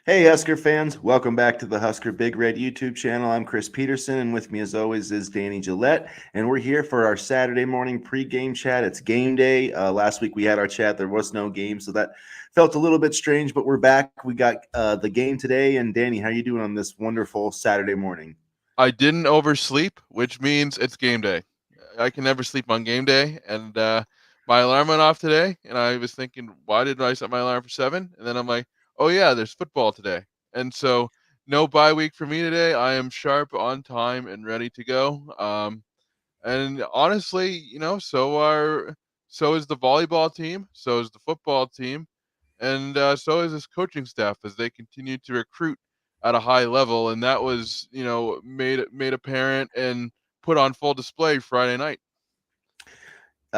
Hey, Husker fans. Welcome back to the Husker Big Red YouTube channel. I'm Chris Peterson, and with me, as always, is Danny Gillette. And we're here for our Saturday morning pregame chat. It's game day. Last week we had our chat. There was no game, so that felt a little bit strange, but we're back. We got the game today. And Danny, how you doing on this wonderful Saturday morning? I didn't oversleep, which means it's game day. I can never sleep on game day, and my alarm went off today, and I was thinking, why did I set my alarm for 7? And then I'm like, oh yeah, there's football today, and so no bye week for me today. I am sharp, on time, and ready to go. And honestly, so is the volleyball team, so is the football team, and so is this coaching staff as they continue to recruit at a high level, and that was made apparent and put on full display Friday night.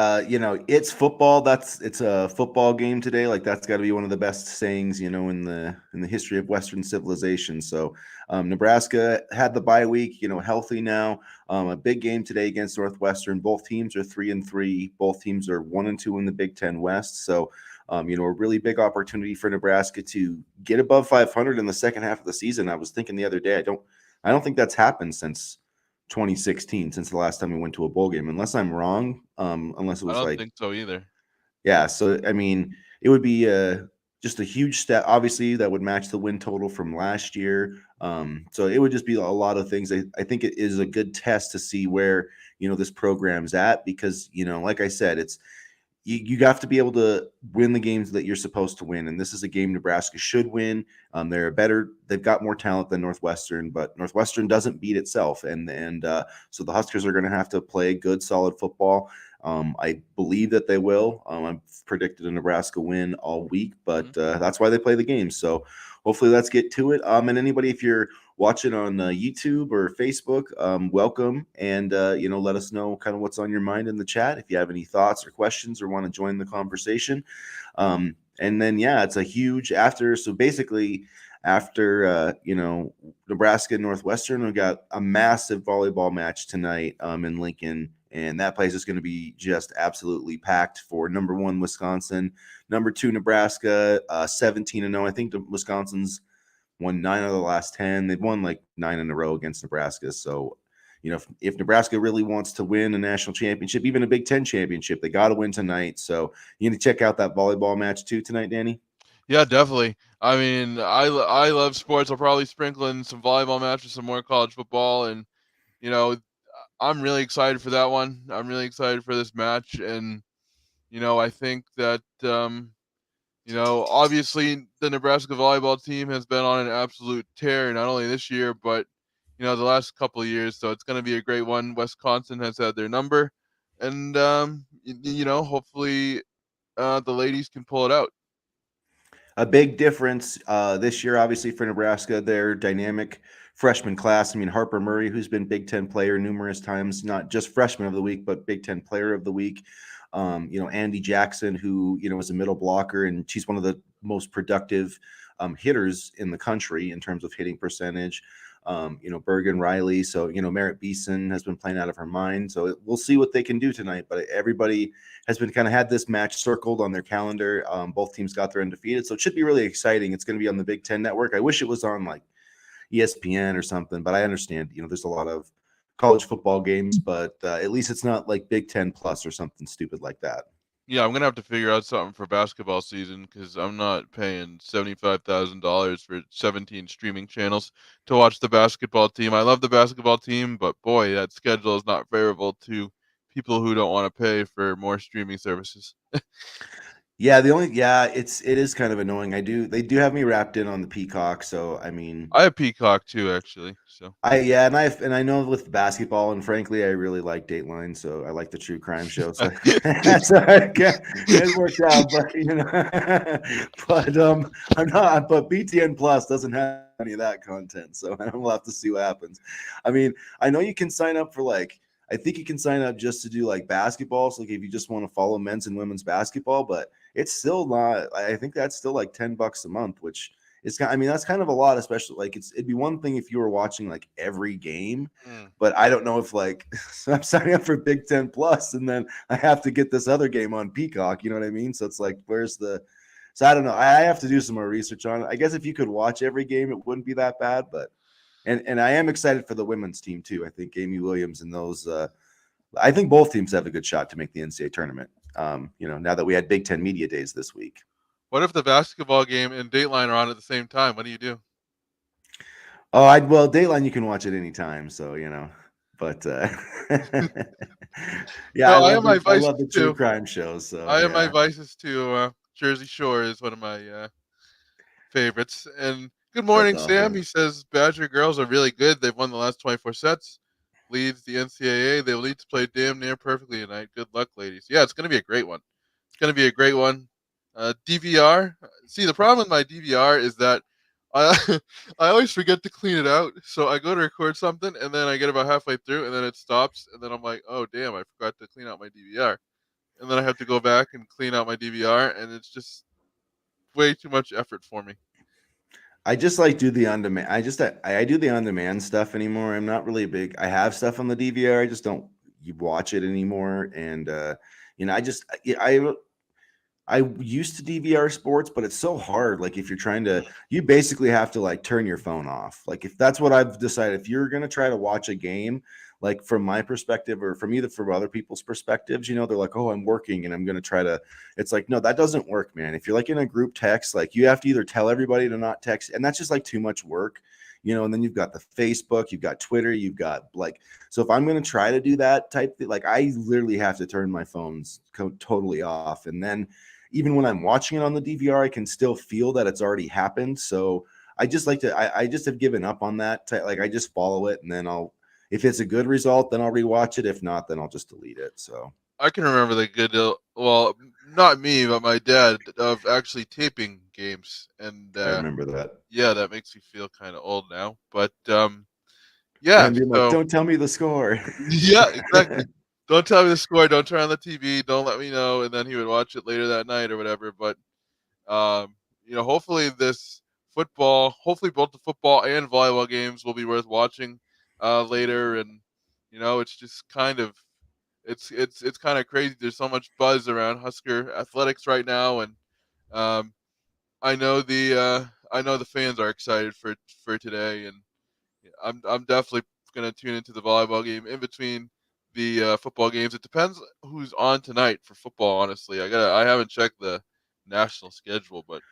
It's football. It's a football game today. Like that's got to be one of the best sayings, in the history of Western civilization. So, Nebraska had the bye week, healthy now. A big game today against Northwestern. Both teams are 3-3. Both teams are 1-2 in the Big Ten West. So, a really big opportunity for Nebraska to get above 500 in the second half of the season. I was thinking the other day, I don't think that's happened since 2016, since the last time we went to a bowl game, unless I'm wrong. Unless it I was don't like, think so either. yeah. So I mean, it would be just a huge step. Obviously, that would match the win total from last year. So it would just be a lot of things. I think it is a good test to see where this program's at, because like I said, you have to be able to win the games that you're supposed to win, and this is a game Nebraska should win. They've got more talent than Northwestern, but Northwestern doesn't beat itself, and so the Huskers are going to have to play good, solid football. I believe that they will. I've predicted a Nebraska win all week, but that's why they play the game. So hopefully, let's get to it. And anybody, if you're watching on YouTube or Facebook, welcome, and let us know kind of what's on your mind in the chat. If you have any thoughts or questions or want to join the conversation, and then yeah, it's a huge after. So basically, after Nebraska and Northwestern, we got a massive volleyball match tonight in Lincoln. And that place is going to be just absolutely packed for number 1 Wisconsin, number 2 Nebraska, 17-0. I think Wisconsin's won 9 out of the last 10. They've won like 9 in a row against Nebraska. So, if Nebraska really wants to win a national championship, even a Big Ten championship, they got to win tonight. So you need to check out that volleyball match too tonight, Danny. Yeah, definitely. I mean, I love sports. I'll probably sprinkle in some volleyball matches, some more college football, and you know, I'm really excited for that one. I'm really excited for this match, and I think that obviously the Nebraska volleyball team has been on an absolute tear, not only this year, but the last couple of years. So it's going to be a great one. Wisconsin has had their number, and hopefully the ladies can pull it out. A big difference this year, obviously, for Nebraska, their dynamic freshman class. I mean, Harper Murray, who's been Big Ten player numerous times, not just freshman of the week, but Big Ten player of the week. Andy Jackson, who, is a middle blocker, and she's one of the most productive hitters in the country in terms of hitting percentage. Bergen Riley. So, Merritt Beeson has been playing out of her mind. So we'll see what they can do tonight. But everybody has been kind of had this match circled on their calendar. Both teams got their undefeated. So it should be really exciting. It's going to be on the Big Ten Network. I wish it was on like ESPN or something, but I understand, there's a lot of college football games, but at least it's not like Big Ten Plus or something stupid like that. Yeah, I'm gonna have to figure out something for basketball season because I'm not paying $75,000 for 17 streaming channels to watch the basketball team. I love the basketball team, but boy, that schedule is not favorable to people who don't want to pay for more streaming services. Yeah, it is kind of annoying. They do have me wrapped in on the Peacock, so I mean, I have Peacock too, actually. So I know with basketball, and frankly, I really like Dateline, so I like the true crime show. So that's it worked out, but I'm not. But BTN Plus doesn't have any of that content, so we'll have to see what happens. I mean, I know you can sign up for I think you can sign up just to do like basketball. So like if you just want to follow men's and women's basketball, but it's still not. I think that's still like $10 a month, which I mean, that's kind of a lot, especially like it'd be one thing if you were watching like every game, mm. but I don't know if so I'm signing up for Big Ten Plus and then I have to get this other game on Peacock. You know what I mean? So it's like, So I don't know. I have to do some more research on it. I guess if you could watch every game, it wouldn't be that bad. But and I am excited for the women's team too. I think Amy Williams and those. I think both teams have a good shot to make the NCAA tournament. Now that we had Big Ten Media Days this week. What if the basketball game and Dateline are on at the same time? What do you do? Oh, Dateline you can watch at any time, so but yeah, No, I I have love my the vices true too. crime shows. So I have my yeah, vices too. Jersey Shore is one of my favorites. And good that's morning, Sam. awesome. He says Badger girls are really good. They've won the last 24 sets. Leads the NCAA. They will need to play damn near perfectly tonight. Good luck, ladies. Yeah, it's going to be a great one. It's going to be a great one. DVR. See, the problem with my DVR is that I I always forget to clean it out. So I go to record something and then I get about halfway through and then it stops and then I'm like, oh damn, I forgot to clean out my DVR. And then I have to go back and clean out my DVR and it's just way too much effort for me. I just like do the on demand. I do the on demand stuff anymore. I'm not really big. I have stuff on the DVR. I just don't watch it anymore. And I used to DVR sports, but it's so hard. Like if you're trying to, you basically have to like turn your phone off. Like if that's what I've decided, if you're gonna try to watch a game, like from my perspective or from either from other people's perspectives, they're like, oh, I'm working and I'm gonna try to. It's like, no, that doesn't work, man. If you're like in a group text, like you have to either tell everybody to not text, and that's just like too much work. And then you've got the Facebook, you've got Twitter, you've got like, so if I'm going to try to do that type thing, like I literally have to turn my phones totally off. And then even when I'm watching it on the DVR, I can still feel that it's already happened. So I just like to, I just have given up on that. Like I just follow it and then if it's a good result, then I'll rewatch it. If not, then I'll just delete it. So I can remember the good, well, not me, but my dad of actually taping games, and I remember that. yeah, that makes me feel kind of old now. But yeah, And being like, so don't tell me the score. yeah, exactly. Don't tell me the score. Don't turn on the TV. Don't let me know. And then he would watch it later that night or whatever. But hopefully hopefully both the football and volleyball games will be worth watching later. And it's just it's kind of crazy. There's so much buzz around Husker athletics right now, and um, I know the fans are excited for today, and I'm definitely gonna tune into the volleyball game in between the football games. It depends who's on tonight for football. Honestly, I haven't checked the national schedule, but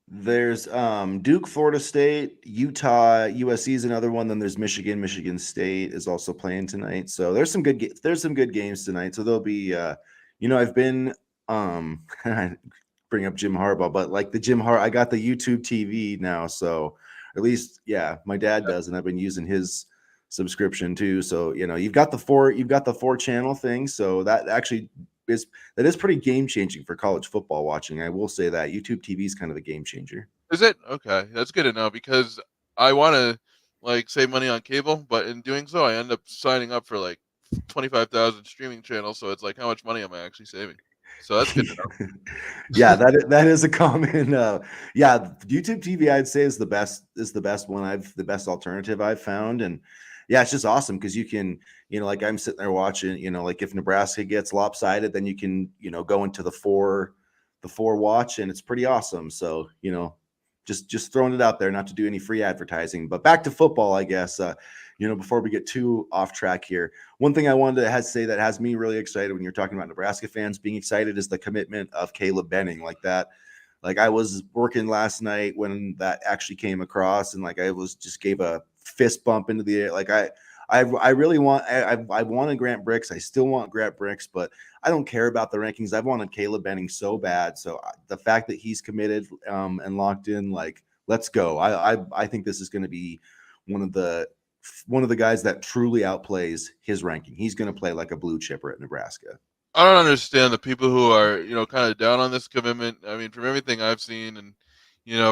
There's Duke, Florida State, Utah, USC is another one. Then there's Michigan. Michigan State is also playing tonight. So there's some good games tonight. So there'll be I've been bring up Jim Harbaugh, but like I got the YouTube TV now, so at least yeah, my dad does, and I've been using his subscription too. So you've got the four channel thing. So that actually is pretty game changing for college football watching. I will say that YouTube TV is kind of a game changer. is it okay? That's good to know because I want to like save money on cable, but in doing so, I end up signing up for like 25,000 streaming channels. So it's like, how much money am I actually saving? So that's good to know. Yeah, that is a common yeah, YouTube TV I'd say is the best one the best alternative I've found. And yeah, it's just awesome because you can, like I'm sitting there watching, like if Nebraska gets lopsided, then you can, go into the four watch, and it's pretty awesome. So, just throwing it out there, not to do any free advertising. But back to football, I guess. Before we get too off track here, one thing I wanted to say that has me really excited when you're talking about Nebraska fans being excited is the commitment of Caleb Benning. Like that, like I was working last night when that actually came across, and like I was just gave a fist bump into the air. Like I really want. I wanted Grant Bricks. I still want Grant Bricks, but I don't care about the rankings. I've wanted Caleb Benning so bad. So the fact that he's committed and locked in, like, let's go. I think this is going to be one of the guys that truly outplays his ranking. He's going to play like a blue chipper at Nebraska. I don't understand the people who are, kind of down on this commitment. I mean, from everything I've seen and,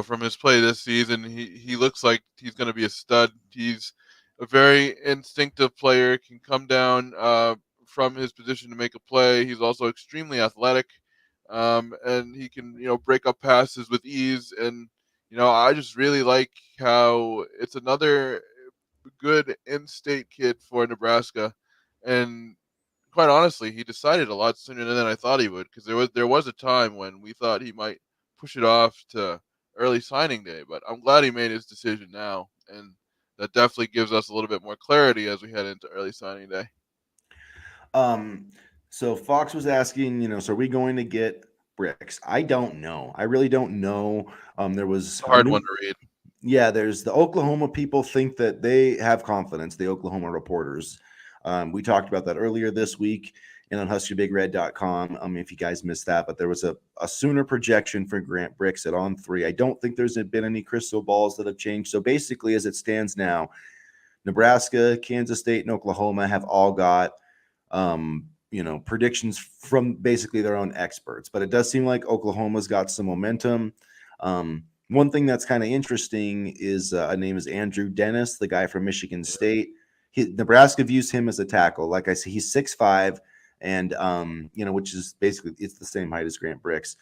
from his play this season, he looks like he's going to be a stud. He's a very instinctive player, can come down from his position to make a play. He's also extremely athletic, and he can, break up passes with ease. And, I just really like how it's another good in-state kid for Nebraska. And quite honestly, he decided a lot sooner than I thought he would because there was a time when we thought he might push it off to early signing day. But I'm glad he made his decision now, and that definitely gives us a little bit more clarity as we head into early signing day. Um, so Fox was asking, so are we going to get bricks? I don't know. I really don't know. There was It's a a hard new one to read. Yeah, there's the Oklahoma people think that they have confidence, the Oklahoma reporters. We talked about that earlier this week and on HuskyBigRed.com. If you guys missed that, but there was a sooner projection for Grant Bricks at on 3. I don't think there's been any crystal balls that have changed. So basically, as it stands now, Nebraska, Kansas State, and Oklahoma have all got predictions from basically their own experts. But it does seem like Oklahoma's got some momentum. One thing that's kind of interesting is a name is Andrew Dennis, the guy from Michigan State. Nebraska views him as a tackle. Like I said, he's 6'5", and which is basically it's the same height as Grant Bricks.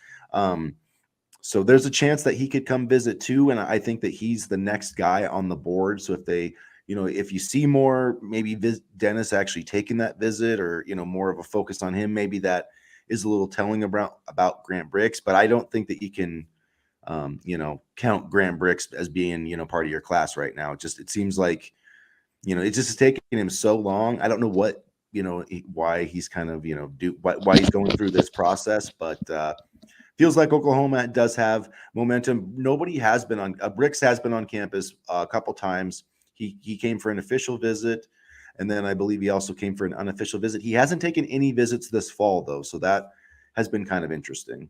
So there's a chance that he could come visit too, and I think that he's the next guy on the board. So if you see more, maybe Dennis actually taking that visit, or more of a focus on him, maybe that is a little telling about Grant Bricks. But I don't think that you can count Grant Bricks as being, part of your class right now. It seems like, it just is taking him so long. I don't know what, why he's kind of, why he's going through this process, but feels like Oklahoma does have momentum. Nobody has been on, Bricks has been on campus a couple times. He came for an official visit, and then I believe he also came for an unofficial visit. He hasn't taken any visits this fall, though, so that has been kind of interesting.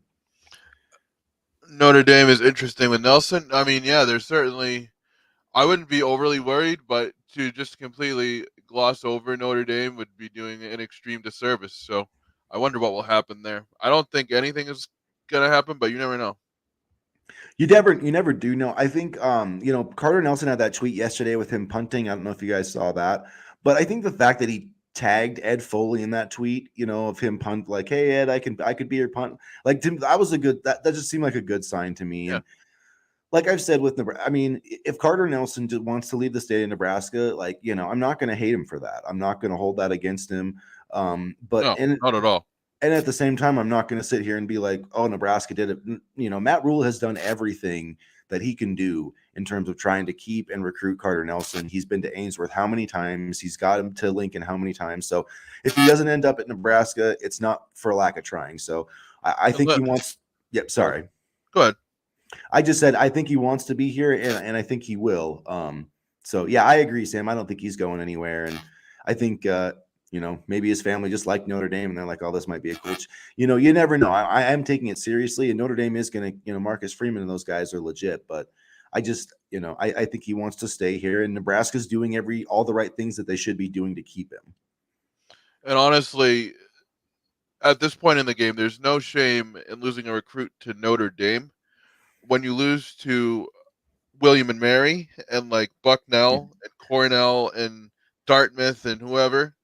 Notre Dame is interesting with Nelson. I mean, yeah, there's certainly. I wouldn't be overly worried, but to just completely gloss over Notre Dame would be doing an extreme disservice. So I wonder what will happen there. I don't think anything is gonna happen, but you never know. You never do know. I think Carter Nelson had that tweet yesterday with him punting. I don't know if you guys saw that, but I think the fact that he tagged Ed Foley in that tweet, of him punt, like, "Hey Ed, I could be your punt." Like, that was that just seemed like a good sign to me. Yeah. And like I've said with Nebraska, I mean, if Carter Nelson wants to leave the state of Nebraska, like, I'm not going to hate him for that. I'm not going to hold that against him. But No, not at all. and at the same time, I'm not going to sit here and be like, "Oh, Nebraska did it." Matt Rule has done everything that he can do in terms of trying to keep and recruit Carter Nelson. He's been to Ainsworth how many times? He's got him to Lincoln how many times? So if he doesn't end up at Nebraska, it's not for lack of trying. So I think he wants. Yep. Sorry. Go ahead. I just said I think he wants to be here, and I think he will. So yeah, I agree, Sam. I don't think he's going anywhere, and I think maybe his family just like Notre Dame, and they're like, "Oh, this might be a cool." You never know. I am taking it seriously, and Notre Dame is going to, Marcus Freeman and those guys are legit, but I just, I think he wants to stay here, and Nebraska's doing all the right things that they should be doing to keep him. And honestly, at this point in the game, there's no shame in losing a recruit to Notre Dame. When you lose to William and Mary and like Bucknell and Cornell and Dartmouth and whoever,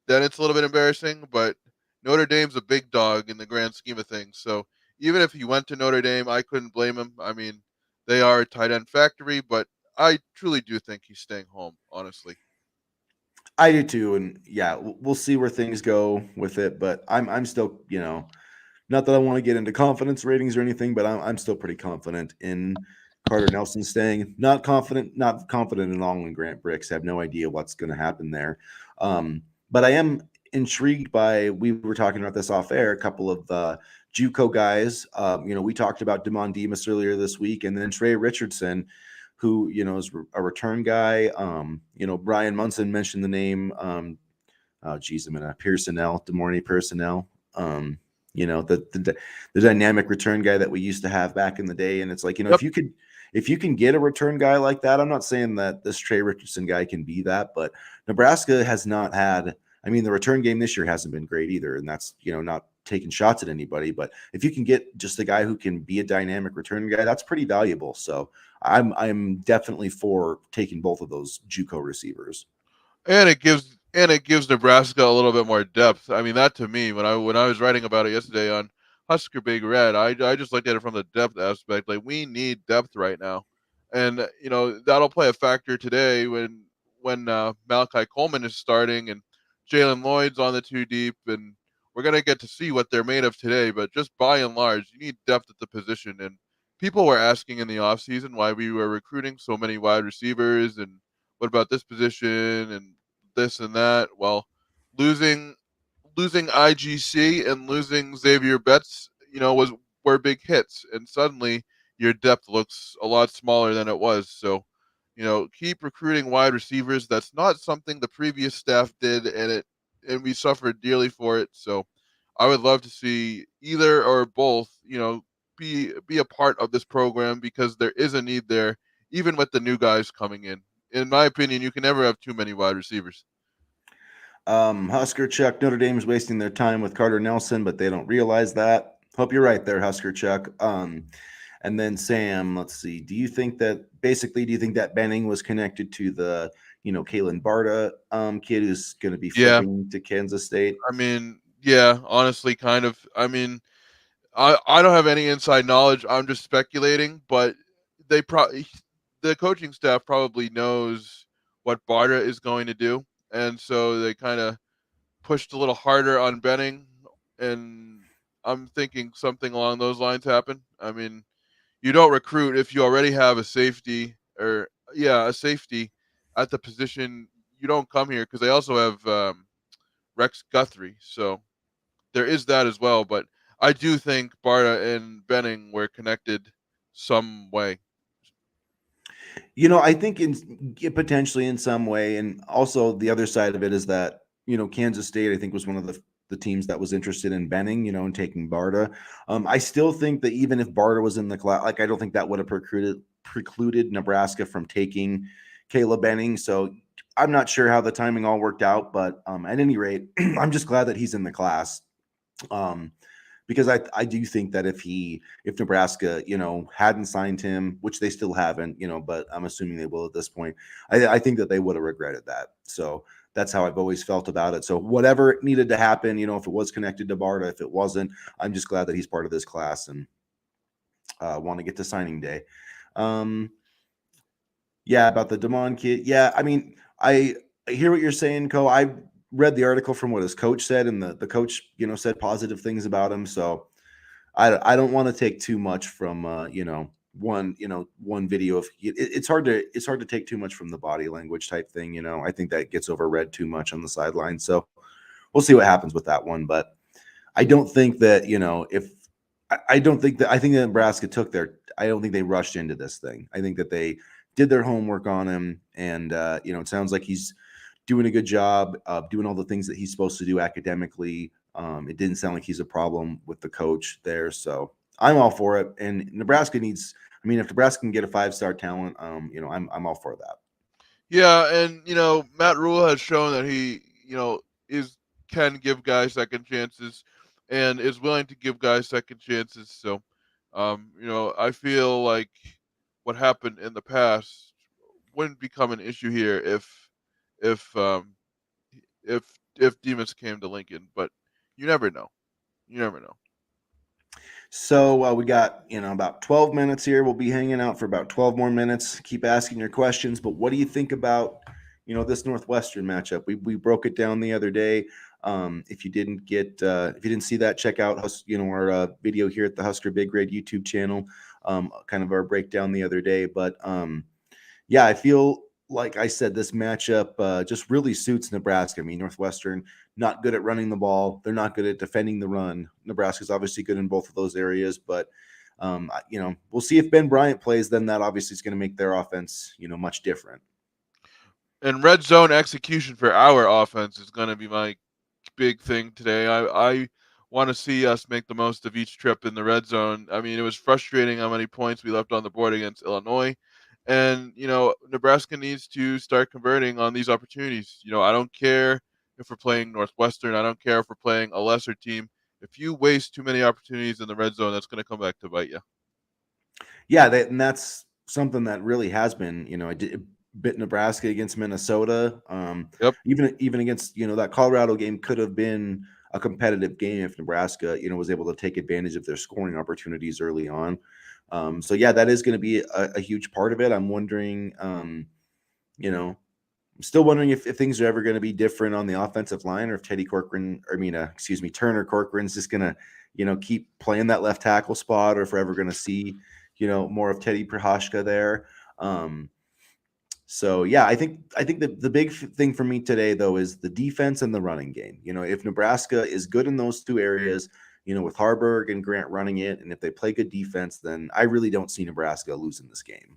then it's a little bit embarrassing. But Notre Dame's a big dog in the grand scheme of things. So even if he went to Notre Dame, I couldn't blame him. I mean, they are a tight end factory, but I truly do think he's staying home, honestly. I do too, and yeah, we'll see where things go with it. But I'm still, not that I want to get into confidence ratings or anything, but I'm still pretty confident in Carter Nelson staying. Not confident in all in Grant Bricks. I have no idea what's going to happen there. But I am intrigued by. We were talking about this off air. A couple of JUCO guys. We talked about Demond Demas earlier this week, and then Trey Richardson, who is a return guy. Brian Munson mentioned the name. Pearsonell, Demorny Pearsonell. The dynamic return guy that we used to have back in the day. And it's like, Yep. if you can get a return guy like that, I'm not saying that this Trey Richardson guy can be that, but Nebraska has not had, the return game this year hasn't been great either. And that's, not taking shots at anybody, but if you can get just a guy who can be a dynamic return guy, that's pretty valuable. So I'm definitely for taking both of those JUCO receivers. And it gives Nebraska a little bit more depth. I mean, that to me, when I was writing about it yesterday on Husker Big Red, I just looked at it from the depth aspect. Like, we need depth right now, and that'll play a factor today when Malachi Coleman is starting and Jalen Lloyd's on the two deep, and we're gonna get to see what they're made of today. But just by and large, you need depth at the position, and people were asking in the offseason why we were recruiting so many wide receivers and what about this position and this and that. Well, losing losing IGC and losing Xavier Betts, were big hits, and suddenly your depth looks a lot smaller than it was. So, keep recruiting wide receivers. That's not something the previous staff did, and we suffered dearly for it. So, I would love to see either or both, be a part of this program because there is a need there, even with the new guys coming in. In my opinion, you can never have too many wide receivers. Husker Chuck, Notre Dame's wasting their time with Carter Nelson, but they don't realize that. Hope you're right there, Husker Chuck. And then Sam, let's see. Do you think that Benning was connected to the, Kalen Barta kid who's going to be Yeah, flipping to Kansas State? I mean, yeah, honestly, kind of. I mean, I don't have any inside knowledge. I'm just speculating, but they probably the coaching staff probably knows what Barta is going to do, and so they kind of pushed a little harder on Benning, and I'm thinking something along those lines happened. I mean, you don't recruit if you already have a safety or a safety at the position. You don't come here because they also have Rex Guthrie, so there is that as well. But I do think Barta and Benning were connected some way. I think potentially in some way, and also the other side of it is that Kansas State, I think, was one of the teams that was interested in Benning, and taking Barta. I still think that even if Barta was in the class, like I don't think that would have precluded Nebraska from taking Caleb Benning. So I'm not sure how the timing all worked out, but at any rate, I'm just glad that he's in the class. Um, because I do think that if Nebraska hadn't signed him, which they still haven't, but I'm assuming they will at this point, I think that they would have regretted that. So that's how I've always felt about it. So whatever needed to happen, if it was connected to Barta, if it wasn't, I'm just glad that he's part of this class and want to get to signing day. Um, yeah, about the Damon kid. Yeah, I mean, I hear what you're saying, Co. I read the article from what his coach said, and the coach, said positive things about him. So I don't want to take too much from one video of it's hard to take too much from the body language type thing. I think that gets overread too much on the sideline. So we'll see what happens with that one. But I don't think that if I don't think that I think that Nebraska took their I don't think they rushed into this thing. I think that they did their homework on him, and it sounds like he's doing a good job of doing all the things that he's supposed to do academically. It didn't sound like he's a problem with the coach there, so I'm all for it. And Nebraska needs. I mean, if Nebraska can get a 5-star talent, I'm all for that. Yeah, and Matt Rule has shown that he is can give guys second chances, and is willing to give guys second chances. So, I feel like what happened in the past wouldn't become an issue here if um if if Demas came to Lincoln, but you never know. You never know. So we got about 12 minutes here. We'll be hanging out for about 12 more minutes. Keep asking your questions. But what do you think about this Northwestern matchup? We broke it down the other day. If you didn't see that, check out our video here at the Husker Big Grade YouTube channel. Kind of our breakdown the other day. But yeah, I feel like I said this matchup just really suits Nebraska. I mean, Northwestern not good at running the ball. They're not good at defending the run. Nebraska's obviously good in both of those areas, but we'll see if Ben Bryant plays. Then that obviously is going to make their offense, much different. And red zone execution for our offense is going to be my big thing today. I want to see us make the most of each trip in the red zone. I mean, it was frustrating how many points we left on the board against Illinois. And, Nebraska needs to start converting on these opportunities. I don't care if we're playing Northwestern. I don't care if we're playing a lesser team. If you waste too many opportunities in the red zone, that's going to come back to bite you. Yeah, and that's something that really has been, I did bit Nebraska against Minnesota. Yep. Even against, that Colorado game could have been a competitive game if Nebraska, was able to take advantage of their scoring opportunities early on. So yeah, that is going to be a huge part of it. I'm wondering, I'm still wondering if things are ever going to be different on the offensive line, or if Turner Corcoran's just going to, keep playing that left tackle spot, or if we're ever going to see, more of Teddy Prohashka there. Um, so yeah, I think the big thing for me today though is the defense and the running game. If Nebraska is good in those two areas, with Harburg and Grant running it, and if they play good defense, then I really don't see Nebraska losing this game.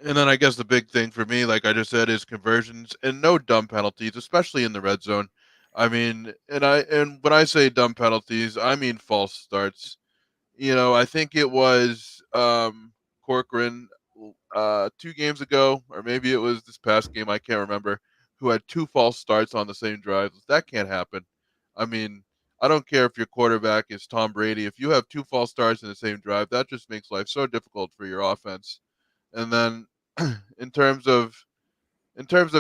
And then I guess the big thing for me, like I just said, is conversions and no dumb penalties, especially in the red zone. I mean, and when I say dumb penalties, I mean false starts. I think it was Corcoran 2 games ago, or maybe it was this past game, I can't remember, who had 2 false starts on the same drive. That can't happen. I mean, I don't care if your quarterback is Tom Brady. If you have 2 false starts in the same drive, that just makes life so difficult for your offense. And then in terms of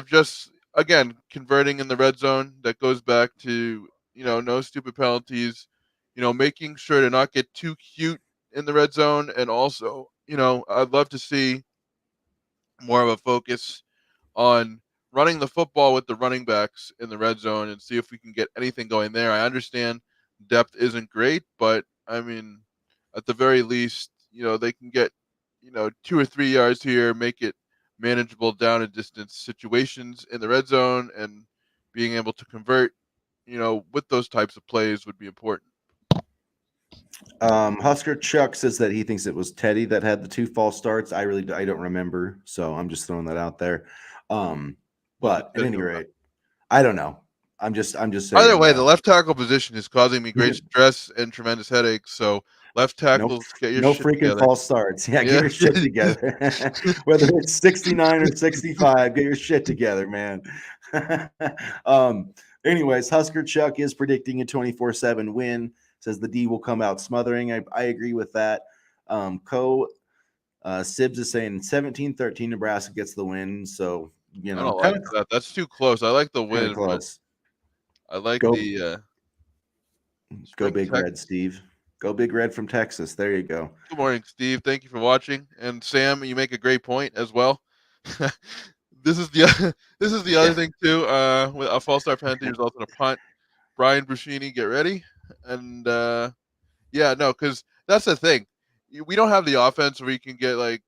just again converting in the red zone, that goes back to no stupid penalties, making sure to not get too cute in the red zone, and also I'd love to see more of a focus on running the football with the running backs in the red zone and see if we can get anything going there. I understand depth isn't great, but I mean, at the very least, they can get, 2 or 3 yards here, make it manageable down and distance situations in the red zone, and being able to convert, with those types of plays would be important. Husker Chuck says that he thinks it was Teddy that had the 2 false starts. I don't remember, so I'm just throwing that out there. Um, Was it but at Teddy any or not? rate, I don't know. I'm just Either saying. way, the left tackle position is causing me great stress and tremendous headaches. So left No, tackles, get your no shit freaking together. false starts. Yeah, get Yeah. your shit together. Whether it's 69 or 65, get your shit together, man. um, anyways, Husker Chuck is predicting a 24-7 win. Says the D will come out smothering. I agree with that. Co Sibs is saying 17-13 Nebraska gets the win. So, I don't kind like of that. That's too close. I like the kind of win, but close. I like Go the go spring Big tech. Red, Steve. Go Big Red from Texas. There you go. Good morning, Steve. Thank you for watching. And Sam, you make a great point as well. This is the this is the other Yeah. thing too. With a false start penalty results in a punt. Brian Buschini, get ready. And yeah, no, because that's the thing. We don't have the offense where you can get like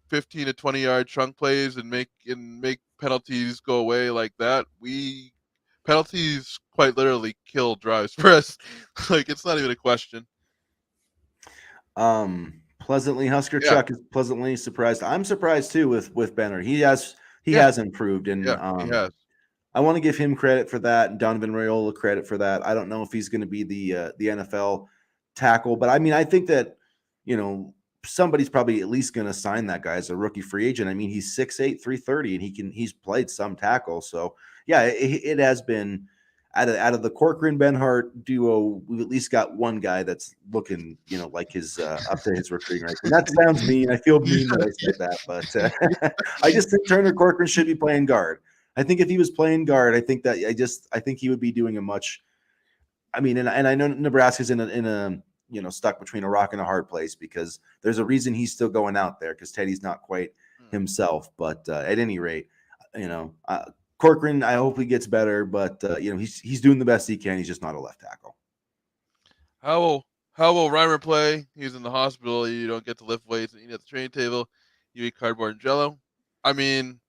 15 to 20-yard chunk plays and make penalties go away like that. We penalties quite literally kill drives for us. Like it's not even a question. Pleasantly Husker Yeah, Chuck is pleasantly surprised. I'm surprised too with Benner. He yeah, has improved, and yeah. He has. I want to give him credit for that, and Donovan Raiola credit for that. I don't know if he's going to be the NFL tackle, but I mean, I think that you know somebody's probably at least going to sign that guy as a rookie free agent. I mean, he's 6'8", 330, and he's played some tackle. So yeah, it has been out of the Corcoran Benhart duo, we've at least got one guy that's looking like his up to his recruiting ranks. And that sounds mean. I feel mean that I said that, but I just think Turner Corcoran should be playing guard. I think if he was playing guard, I think he would be doing a much. I mean, and I know Nebraska's in a stuck between a rock and a hard place because there's a reason he's still going out there because Teddy's not quite himself. But at any rate, you know, uh, Corcoran, I hope he gets better, but he's doing the best he can. He's just not a left tackle. How will how will Reimer play? He's in the hospital. You don't get to lift weights and eat at the training table. You eat cardboard and jello. I mean,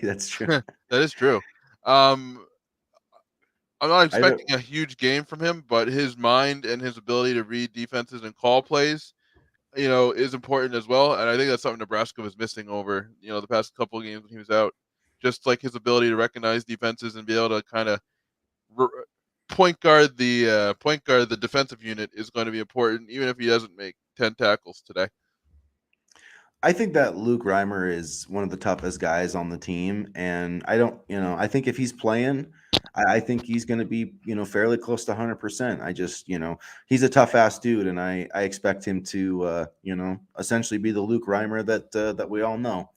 That's true. that is true. Um, I'm not I don't. expecting a huge game from him, but his mind and his ability to read defenses and call plays, is important as well. And I think that's something Nebraska was missing over, the past couple of games when he was out. Just like his ability to recognize defenses and be able to kind of r- point guard the defensive unit is going to be important, even if he doesn't make 10 tackles today. I think that Luke Reimer is one of the toughest guys on the team, and I don't, I think if he's playing, I think he's going to be, fairly close to 100%. I just, he's a tough ass dude, and I expect him to, essentially be the Luke Reimer that we all know.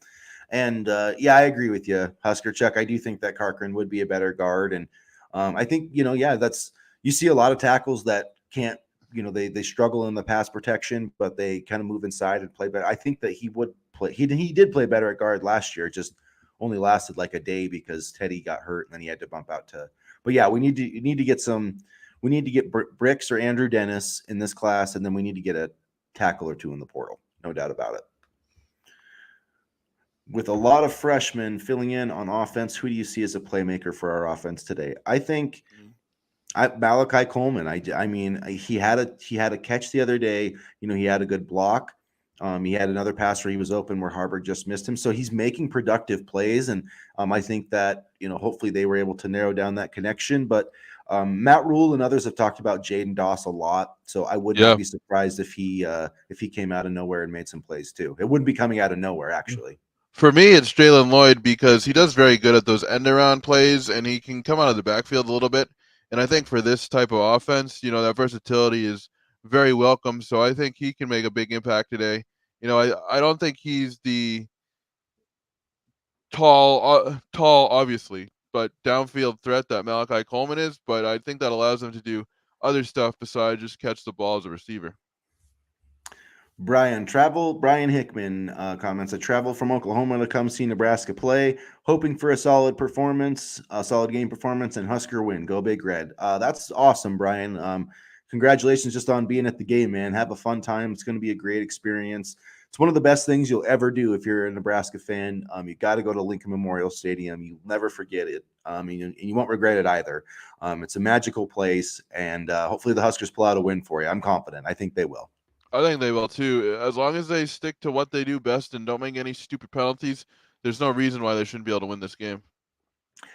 And yeah, I agree with you, Husker Chuck. I do think that Corcoran would be a better guard, and I think yeah, that's you see a lot of tackles that can't. They struggle in the pass protection, but they kind of move inside and play better. I think that he would play. He did play better at guard last year. It just only lasted like a day because Teddy got hurt and then he had to bump out to. But yeah, we need to get some. We need to get Bricks or Andrew Dennis in this class, and then we need to get a tackle or two in the portal. No doubt about it. with a lot of freshmen filling in on offense, who do you see as a playmaker for our offense today? I think Mm. Malachi Coleman. I mean, he had a catch the other day. You know, he had a good block. He had another pass where he was open where Harburg just missed him. So he's making productive plays, and I think that hopefully they were able to narrow down that connection. But Matt Rule and others have talked about Jaden Doss a lot, so I would not Yeah. be surprised if he came out of nowhere and made some plays too. It wouldn't be coming out of nowhere actually. For me, it's Jalen Lloyd because he does very good at those end around plays and he can come out of the backfield a little bit. And I think for this type of offense, that versatility is very welcome. So I think he can make a big impact today. I don't think he's the tall, obviously, but downfield threat that Malachi Coleman is. But I think that allows him to do other stuff besides just catch the ball as a receiver. Brian Hickman comments, I travel from Oklahoma to come see Nebraska play, hoping for a solid performance, a solid game performance, and Husker win. Go Big Red. That's awesome, Brian. Congratulations just on being at the game, man. Have a fun time. It's going to be a great experience. It's one of the best things you'll ever do if you're a Nebraska fan. You got to go to Lincoln Memorial Stadium. You'll never forget it. And you won't regret it either. It's a magical place, and hopefully the Huskers pull out a win for you. I'm confident. I think they will. I think they will too. As long as they stick to what they do best and don't make any stupid penalties, there's no reason why they shouldn't be able to win this game.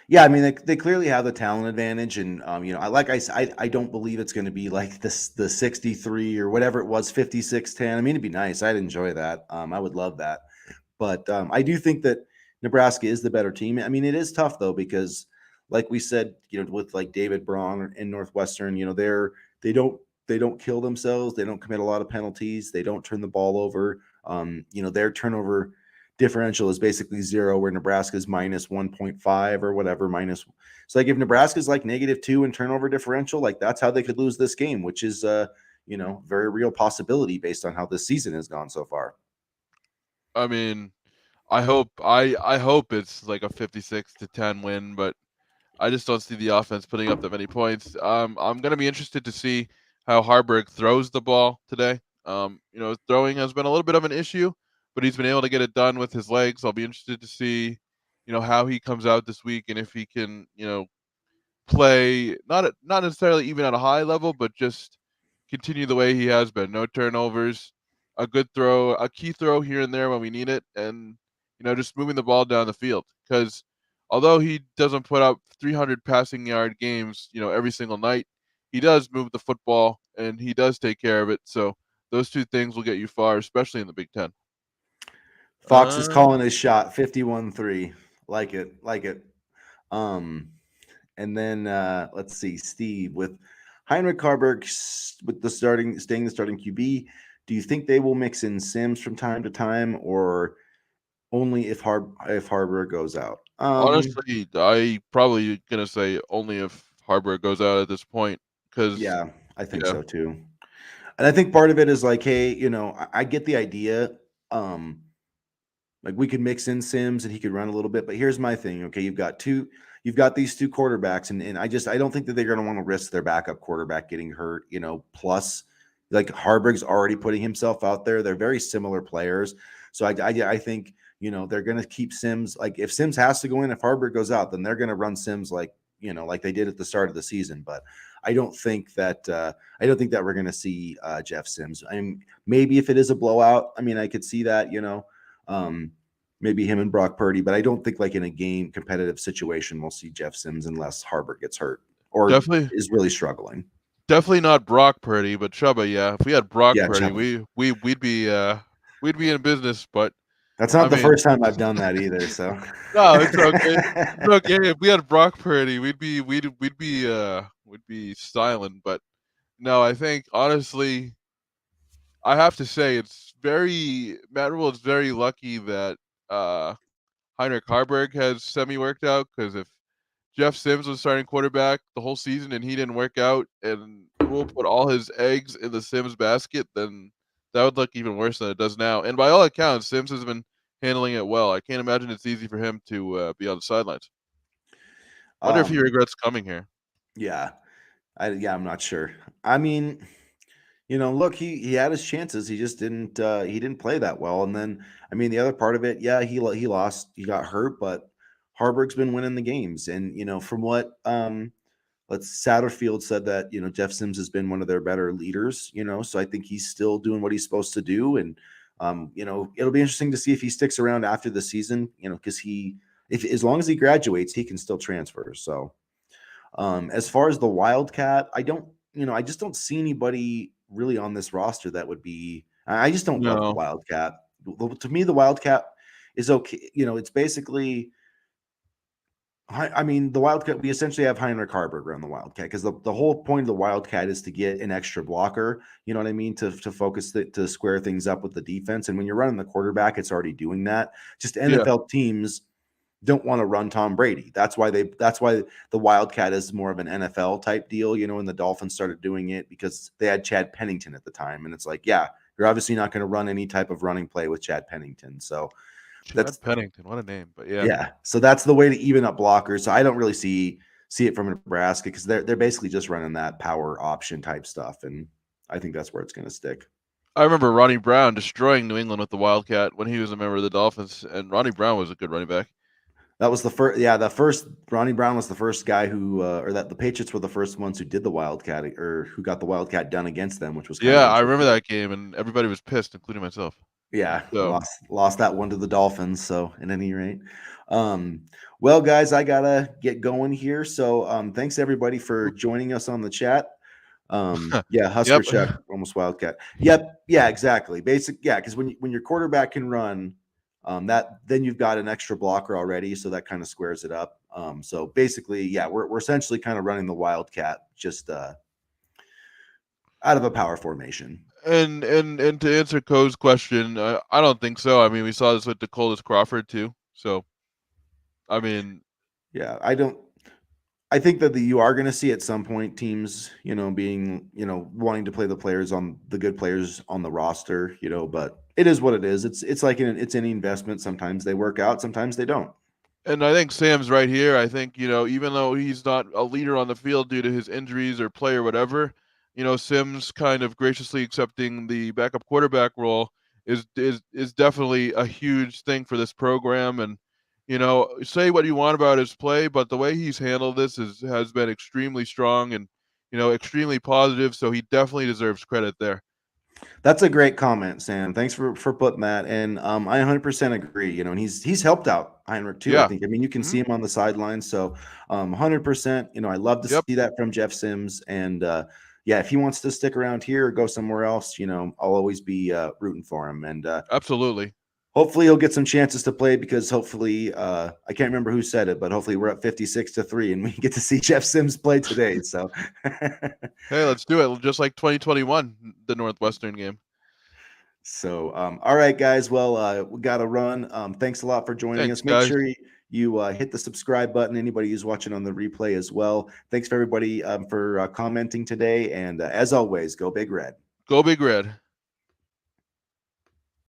Yeah, I mean they clearly have the talent advantage, and I don't believe it's going to be like this the 63 or whatever it was 56-10. I mean, it'd be nice. I'd enjoy that. I would love that, but I do think that Nebraska is the better team. I mean, it is tough though because, like we said, with like David Braun in Northwestern, they don't they don't kill themselves. They don't commit a lot of penalties. They don't turn the ball over. Their turnover differential is basically zero, where Nebraska's minus 1.5 or whatever. So like if Nebraska's like -2 in turnover differential, like that's how they could lose this game, which is very real possibility based on how this season has gone so far. I mean, I hope it's like a 56-10 win, but I just don't see the offense putting up that many points. I'm gonna be interested to see how Harburg throws the ball today. Throwing has been a little bit of an issue, but he's been able to get it done with his legs. I'll be interested to see, how he comes out this week and if he can, play not necessarily even at a high level, but just continue the way he has been. No turnovers, a good throw, a key throw here and there when we need it, and just moving the ball down the field. Because although he doesn't put up 300 passing yard games, every single night, he does move the football and he does take care of it. So those two things will get you far, especially in the Big Ten. Fox is Uh, calling his shot 51-3. Like it, like it. Um, and then let's see, Steve with Heinrich Harburg with staying the starting QB. Do you think they will mix in Sims from time to time, or only if Harburg goes out? Honestly, I probably gonna say only if Harburg goes out at this point, because Yeah, I think yeah, so too. And I think part of it is like, hey, I get the idea. Um, Like we could mix in Sims and he could run a little bit, but here's my thing. Okay, you've got these two quarterbacks, and I don't think that they're going to want to risk their backup quarterback getting hurt. Plus, like Harburg's already putting himself out there. They're very similar players, so I think they're going to keep Sims. Like if Sims has to go in, if Harburg goes out, then they're going to run Sims like they did at the start of the season. But I don't think that we're going to see Jeff Sims. I mean, maybe if it is a blowout, I mean, I could see that. Um, maybe him and Brock Purdy, but I don't think like in a game competitive situation we'll see Jeff Sims unless Harburg gets hurt or definitely is really struggling. definitely not Brock Purdy, but Chuba, yeah. If we had Brock Yeah, Purdy, Chuba. we'd be in business. But That's I not the mean, first time I've done that either. So no, it's okay. It's okay. If we had Brock Purdy, we'd be silent. But no, I think honestly, I have to say Matt Rule is very lucky that uh Heinrich Harburg has semi worked out, because if Jeff Sims was starting quarterback the whole season and he didn't work out and Rule put all his eggs in the Sims basket, then that would look even worse than it does now. And by all accounts, Sims has been handling it well. I can't imagine it's easy for him to be on the sidelines. Wonder if he um regrets coming here. yeah. I'm not sure. I mean, look, he had his chances. He just didn't play that well. And then, I mean, the other part of it, yeah, he lost, he got hurt, but Harburg's been winning the games. And from what let's Satterfield said that Jeff Sims has been one of their better leaders. So I think he's still doing what he's supposed to do. And it'll be interesting to see if he sticks around after the season. Because if as long as he graduates, he can still transfer. So as far as the Wildcat, I just don't see anybody really on this roster that would be. I just don't love the No. Wildcat. To me, the Wildcat is okay. It's basically. I mean, the Wildcat. We essentially have Heinrich Harburger on the Wildcat because the whole point of the Wildcat is to get an extra blocker. You know what I mean? To focus to square things up with the defense. And when you're running the quarterback, it's already doing that. Just Yeah. NFL teams don't want to run Tom Brady. That's why the Wildcat is more of an NFL type deal, and the Dolphins started doing it because they had Chad Pennington at the time. And it's like, yeah, you're obviously not going to run any type of running play with Chad Pennington. So Chad that's Pennington, what a name. But yeah. yeah. So that's the way to even up blockers. So I don't really see it from Nebraska because they're basically just running that power option type stuff. And I think that's where it's going to stick. I remember Ronnie Brown destroying New England with the Wildcat when he was a member of the Dolphins, and Ronnie Brown was a good running back. That was the first. Yeah, the first Ronnie Brown was the first guy who, or that the Patriots were the first ones who did the Wildcat or who got the Wildcat done against them, which was kind of Yeah, I remember interesting. that game, and everybody was pissed, including myself. Yeah, So, lost that one to the Dolphins. So at any rate, well, guys, I gotta get going here. So thanks everybody for joining us on the chat. Yeah, Husker yep. Chuck, almost Wildcat. Yep, yeah, exactly. Yeah, because when your quarterback can run, that then you've got an extra blocker already, so that kind of squares it up. So basically, yeah, we're essentially kind of running the Wildcat just out of a power formation. And to answer Co's question, I don't think so. I mean, we saw this with DeColdis Crawford too. So, I mean, Yeah, I think that you are going to see at some point teams, being, wanting to play the good players on the roster, but it is what it is. It's like it's any investment. Sometimes they work out, sometimes they don't. and I think Sam's right here. I think, even though he's not a leader on the field due to his injuries or play or whatever, Sims kind of graciously accepting the backup quarterback role is definitely a huge thing for this program. And, say what you want about his play, but the way he's handled this has been extremely strong and, extremely positive. So he definitely deserves credit there. That's a great comment, Sam. Thanks for putting that. And I 100% agree. And he's helped out Heinrich too. I Yeah. think. I mean, you can Hmm. see him on the sidelines. So 100%. I love to Yep. see that from Jeff Sims. And yeah, if he wants to stick around here or go somewhere else, I'll always be rooting for him. And Absolutely. hopefully he'll get some chances to play because hopefully I can't remember who said it, but hopefully we're up 56-3 and we get to see Jeff Sims play today. So. Hey, let's do it. Just like 2021, the Northwestern game. So, all right, guys. Well, we got to run. Thanks a lot for joining Thanks, us. Make guys. sure you hit the subscribe button. Anybody who's watching on the replay as well. Thanks for everybody for commenting today. And as always, go Big Red. Go Big Red.